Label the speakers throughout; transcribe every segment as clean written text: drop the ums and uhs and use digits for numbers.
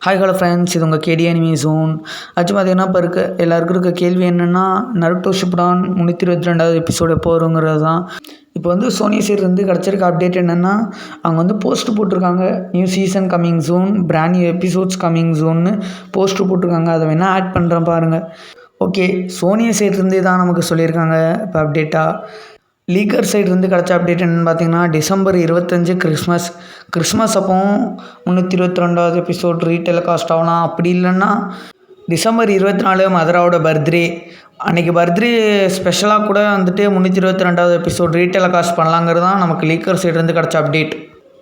Speaker 1: Hi hello friends, இது உங்கள் கேடி anime zone. ஆச்சு பார்த்தீங்கன்னா இப்போ எல்லாருக்கும் இருக்க கேள்வி என்னென்னா, நருட்டோ ஷிப்புடான் 322வது எபிசோடு எப்போ வருங்கிறது தான். இப்போ சோனி சைட்லேருந்து கிடச்சிருக்க அப்டேட் என்னென்னா, அவங்க போஸ்ட் போட்டிருக்காங்க, new season coming soon, brand new episodes coming ஜோன்னு போஸ்ட்டு போட்டிருக்காங்க. அதை வேணால் ஆட் பண்ணுறேன் பாருங்கள். ஓகே, சோனி சைட்லேருந்தே தான் நமக்கு சொல்லியிருக்காங்க. இப்போ அப்டேட்டாக லீக்கர் சைட்லேருந்து கிடச்ச அப்டேட் என்னென்னு பார்த்தீங்கன்னா, டிசம்பர் 25 கிறிஸ்மஸ் அப்போவும் 322வது எபிசோட் ரீடெலிகாஸ்ட் ஆகலாம். அப்படி இல்லைன்னா டிசம்பர் 24 மதராவோட பர்த்டே அன்றைக்கி பர்த்டே ஸ்பெஷலாக கூட 322வது எபிசோட் ரீடெலிகாஸ்ட் பண்ணலாங்கிறது தான் நமக்கு லீக்கர் சைட்லேருந்து கிடச்ச அப்டேட்.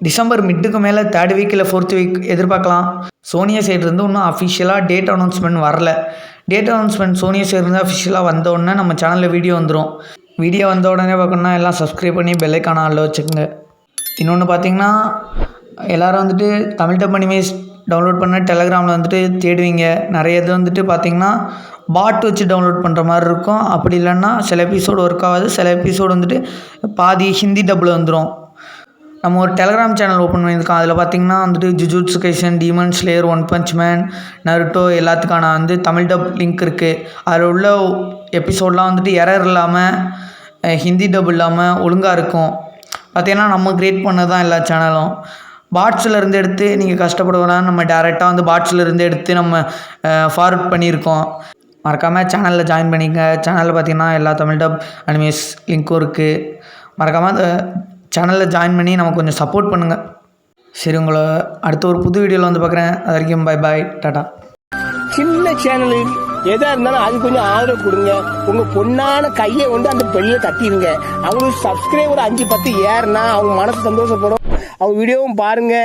Speaker 1: டிசம்பர் மிட்டுக்கு மேலே 3rd வீக் இல்லை 4th வீக் எதிர்பார்க்கலாம். சோனியா சைட்லேருந்து இன்னும் அஃபிஷியலாக டேட் அனௌன்ஸ்மெண்ட் வரல. டேட் அனௌன்ஸ்மெண்ட் சோனியா சைட்லேருந்து அஃபிஷியலாக வந்தோடனே நம்ம சேனலில் வீடியோ வந்துடும். வீடியோ வந்த உடனே பார்க்கணுன்னா எல்லாம் சப்ஸ்கிரைப் பண்ணி பெல்லைக்கான ஆளில் வச்சுக்கோங்க. இன்னொன்று பார்த்தீங்கன்னா, எல்லோரும் தமிழ் டப் அனிமேஸ் டவுன்லோட் பண்ண டெலகிராமில் தேடுவீங்க. நிறைய இது பார்த்திங்கன்னா பாட் வச்சு டவுன்லோட் பண்ணுற மாதிரி இருக்கும். அப்படி இல்லைன்னா சில எபிசோடு ஒர்க் ஆகாது. சில எபிசோடு பாதி ஹிந்தி டப்பில் வந்துடும். நம்ம ஒரு டெலகிராம் சேனல் ஓப்பன் பண்ணியிருக்கோம். அதில் பார்த்திங்கன்னா Jujutsu Kaisen, demon slayer, one punch man, Naruto எல்லாத்துக்கான தமிழ் டப் லிங்க் இருக்குது. அதில் உள்ள எபிசோடெலாம் எரர் இல்லாமல் ஹிந்தி டப் இல்லாமல் ஒழுங்காக இருக்கும். பார்த்திங்கன்னா நம்ம க்ரியேட் பண்ணது தான் எல்லா சேனலும். பாட்ஸில் எடுத்து நீங்கள் கஷ்டப்படுவலாம். நம்ம டேரெக்டாக பாட்ஸில் எடுத்து நம்ம ஃபார்வர்ட் பண்ணியிருக்கோம். மறக்காமல் சேனலில் ஜாயின் பண்ணிங்க. சேனலில் பார்த்திங்கன்னா எல்லா தமிழ் டப் அனிமேஸ் லிங்க்கும் இருக்குது. மறக்காமல் அந்த சேனலில் ஜாயின் பண்ணி நமக்கு கொஞ்சம் சப்போர்ட் பண்ணுங்கள். சரி, உங்களை அடுத்த ஒரு புது வீடியோவில் பார்க்குறேன். அது வரைக்கும் பை பாய், டாடா.
Speaker 2: சின்ன சேனலு எதா இருந்தாலும் அது கொஞ்சம் ஆதரவு கொடுங்க. உங்க பொண்ணான கையை அந்த பெல்ல தட்டிடுங்க. அவங்களுக்கு சப்ஸ்கிரைபர் 5-10 ஏறுனா அவங்க மனசு சந்தோஷப்படும். அவங்க வீடியோவும் பாருங்க.